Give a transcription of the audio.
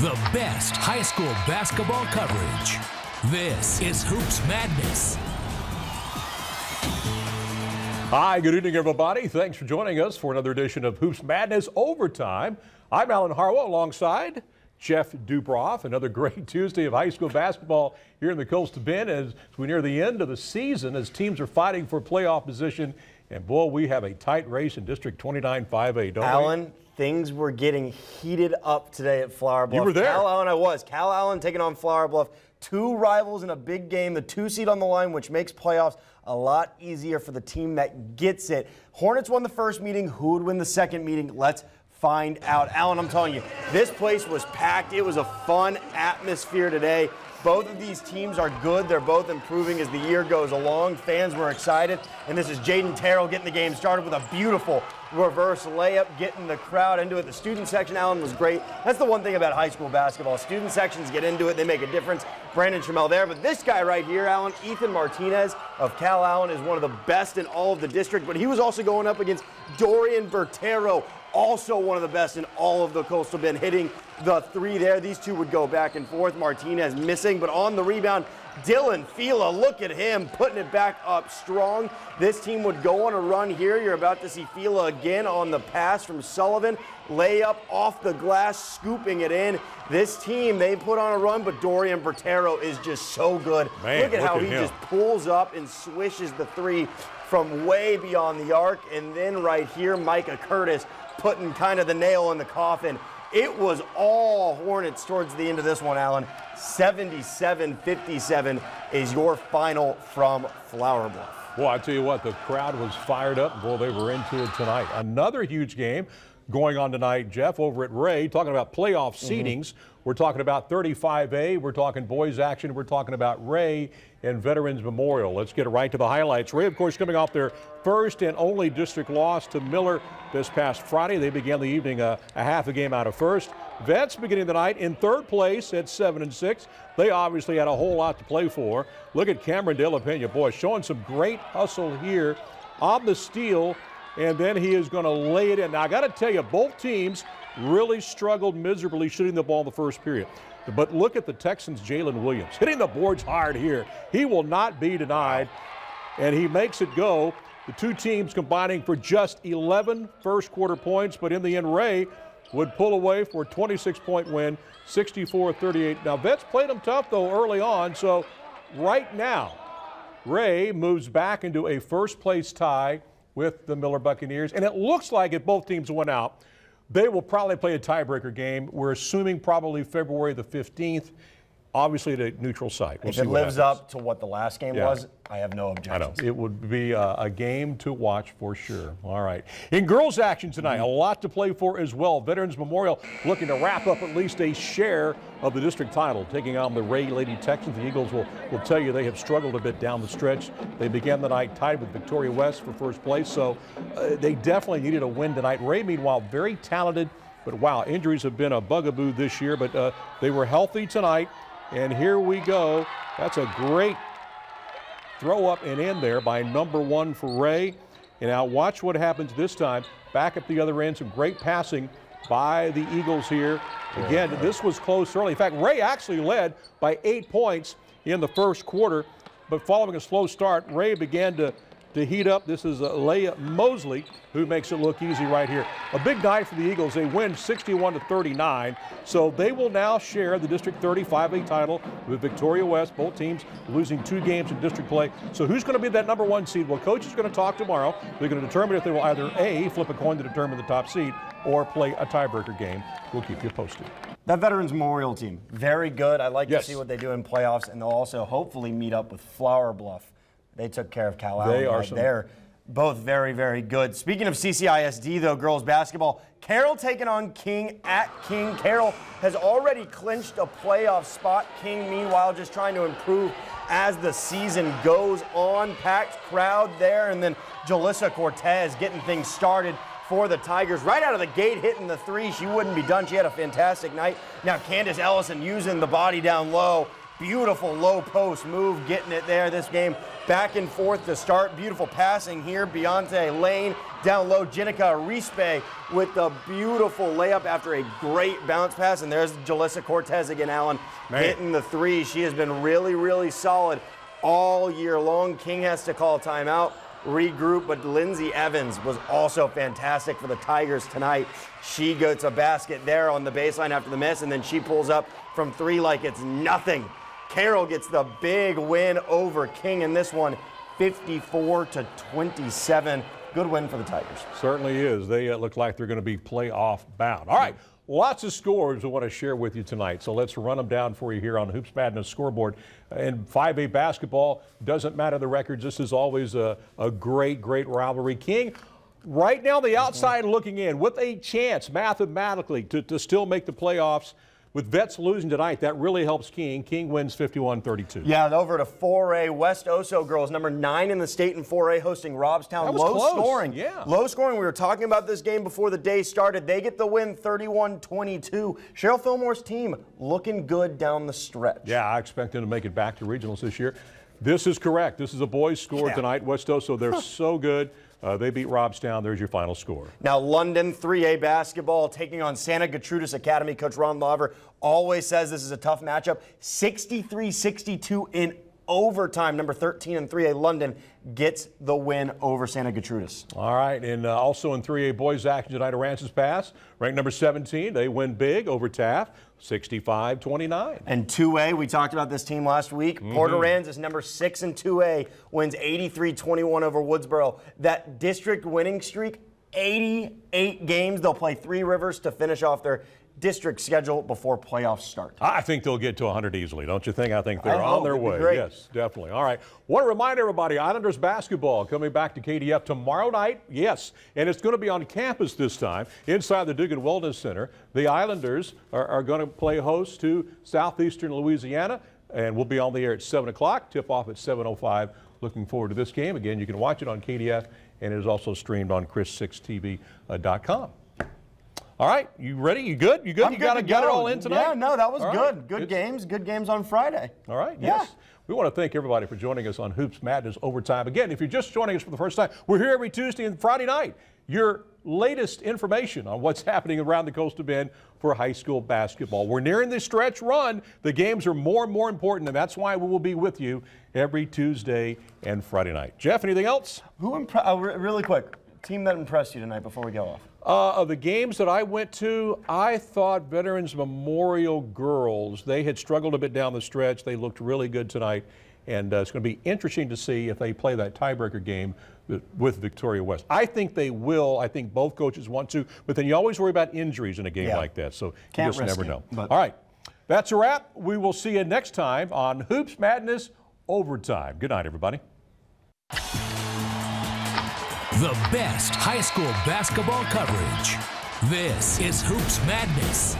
The best high school basketball coverage. This is Hoops Madness. Hi, good evening, everybody. Thanks for joining us for another edition of Hoops Madness Overtime. I'm Alan Harwell alongside Jeff Dubrof. Another great Tuesday of high school basketball here in the Coastal Bend as we near the end of the season as teams are fighting for playoff position. And boy, we have a tight race in District 29 5A, don't we? Alan, things were getting heated up today at Flower Bluff. You were there. Cal Allen taking on Flower Bluff. Two rivals in a big game, the 2 seed on the line, which makes playoffs a lot easier for the team that gets it. Hornets won the first meeting. Who would win the second meeting? Let's find out. Alan, I'm telling you, this place was packed. It was a fun atmosphere today. Both of these teams are good. They're both improving as the year goes along. Fans were excited. And this is Jaden Terrell getting the game started with a beautiful reverse layup, getting the crowd into it. The student section, Alan, was great. That's the one thing about high school basketball. Student sections get into it. They make a difference. Brandon Trammell there. But this guy right here, Alan, Ethan Martinez of Cal Allen, is one of the best in all of the district. But he was also going up against Dorian Bertero, also one of the best in all of the Coastal Bend, hitting the three there. These two would go back and forth. Martinez missing, but on the rebound, Dylan Fila, look at him putting it back up strong. This team would go on a run here. You're about to see Fila again on the pass from Sullivan. Layup off the glass, scooping it in. This team, they put on a run, but Dorian Bertero is just so good. Man, look at how he him. just pulls up and swishes the three from way beyond the arc. And then right here, Micah Curtis putting kind of the nail in the coffin. It was all Hornets towards the end of this one, Alan. 77-57 is your final from Flower Bluff. Well, I tell you what, the crowd was fired up. Boy, they were into it tonight. Another huge game going on tonight, Jeff, over at Ray, talking about playoff seedings. We're talking about 35A. We're talking boys action. We're talking about Ray and Veterans Memorial. Let's get right to the highlights. Ray, of course, coming off their first and only district loss to Miller this past Friday. They began the evening a half a game out of first. Vets beginning the night in third place at 7-6. They obviously had a whole lot to play for. Look at Cameron De La Pena, boy, showing some great hustle here on the steal, and then he is going to lay it in. Now, I got to tell you, both teams really struggled miserably shooting the ball in the first period. But look at the Texans' Jalen Williams hitting the boards hard here. He will not be denied, and he makes it go. The two teams combining for just 11 first quarter points, but in the end, Ray would pull away for a 26-point win, 64-38. Now, Vets played them tough, though, early on, so right now, Ray moves back into a first-place tie with the Miller Buccaneers, and it looks like if both teams went out, they will probably play a tiebreaker game. We're assuming probably February the 15th, obviously at a neutral site. We'll if it lives up to what the last game was, I have no objections. I know. It would be a game to watch for sure. All right. In girls action tonight, a lot to play for as well. Veterans Memorial looking to wrap up at least a share of the district title, taking on the Ray Lady Texans. The Eagles will tell you they have struggled a bit down the stretch. They began the night tied with Victoria West for first place, so they definitely needed a win tonight. Ray, meanwhile, very talented, but wow, injuries have been a bugaboo this year, but they were healthy tonight. And here we go. That's a great throw up and in there by number 1 for Ray. And now watch what happens this time. Back at the other end, some great passing by the Eagles here. Again, this was close early. In fact, Ray actually led by 8 points in the first quarter. But following a slow start, Ray began to heat up. This is Leah Mosley who makes it look easy right here. A big night for the Eagles. They win 61-39. So they will now share the District 35A title with Victoria West. Both teams losing 2 games in district play. So who's going to be that number 1 seed? Well, coach is going to talk tomorrow. They're going to determine if they will either A, flip a coin to determine the top seed, or play a tiebreaker game. We'll keep you posted. That Veterans Memorial team, very good. I like to see what they do in playoffs, and they'll also hopefully meet up with Flower Bluff. They took care of Cal Allen. They're both very, very good. Speaking of CCISD, though, girls basketball, Carroll taking on King at King. Carroll has already clinched a playoff spot. King, meanwhile, just trying to improve as the season goes on. Packed crowd there, and then Jalissa Cortez getting things started for the Tigers. Right out of the gate, hitting the three. She wouldn't be done. She had a fantastic night. Now Candace Ellison using the body down low. Beautiful low post move, getting it there. This game back and forth to start. Beautiful passing here. Beyonce Lane down low. Jenica Rispe with the beautiful layup after a great bounce pass. And there's Jalissa Cortez again, Alan, hitting the three. She has been really, really solid all year long. King has to call a timeout, regroup, but Lindsay Evans was also fantastic for the Tigers tonight. She gets a basket there on the baseline after the miss, and then she pulls up from three like it's nothing. Carroll gets the big win over King in this one, 54-27. Good win for the Tigers. Certainly is. They look like they're going to be playoff bound. All right, lots of scores I want to share with you tonight, so let's run them down for you here on Hoops Madness scoreboard. In 5A basketball, doesn't matter the records. This is always a great, great rivalry. King, right now the outside looking in with a chance mathematically to still make the playoffs. With Vets losing tonight, that really helps King. King wins 51-32. Yeah, over to 4A. West Oso girls, number 9 in the state in 4A, hosting Robstown. That was low close. Scoring. Yeah. Low scoring. We were talking about this game before the day started. They get the win 31-22. Cheryl Fillmore's team looking good down the stretch. Yeah, I expect them to make it back to regionals this year. This is correct. This is a boys' score tonight. West Oso, they're so good. They beat Robstown. There's your final score. Now, London 3A basketball taking on Santa Gertrudis Academy. Coach Ron Laver always says this is a tough matchup. 63-62 in overtime. Number 13 in 3A London gets the win over Santa Gertrudis. All right, and also in 3A boys action tonight, Aransas Pass, ranked number 17. They win big over Taft, 65-29. And 2A, we talked about this team last week. Port Aransas, number 6 in 2A, wins 83-21 over Woodsboro. That district winning streak, 88 games. They'll play Three Rivers to finish off their district schedule before playoffs start. I think they'll get to 100 easily, don't you think? I think they're on their way. Great. Yes, definitely. All right. Want to remind everybody, Islanders basketball coming back to KDF tomorrow night. Yes, and it's going to be on campus this time, inside the Dugan Wellness Center. The Islanders are going to play host to Southeastern Louisiana, and we'll be on the air at 7 o'clock. Tip off at 7:05. Looking forward to this game. Again, you can watch it on KDF, and it is also streamed on KRIS6TV.com. All right, you ready? You good? You good? I'm you got it all in tonight? Yeah, no, that was all good. Right. Good games. Good games on Friday. All right, yes. We want to thank everybody for joining us on Hoops Madness Overtime. Again, if you're just joining us for the first time, we're here every Tuesday and Friday night. Your latest information on what's happening around the Coastal Bend for high school basketball. We're nearing the stretch run. The games are more and more important, and that's why we will be with you every Tuesday and Friday night. Jeff, anything else? Really quick, team that impressed you tonight before we go off? Of the games that I went to, I thought Veterans Memorial girls, they had struggled a bit down the stretch. They looked really good tonight, and it's going to be interesting to see if they play that tiebreaker game with Victoria West. I think they will. I think both coaches want to, but then you always worry about injuries in a game like that, so you just never know. All right, that's a wrap. We will see you next time on Hoops Madness Overtime. Good night, everybody. The best high school basketball coverage. This is Hoops Madness.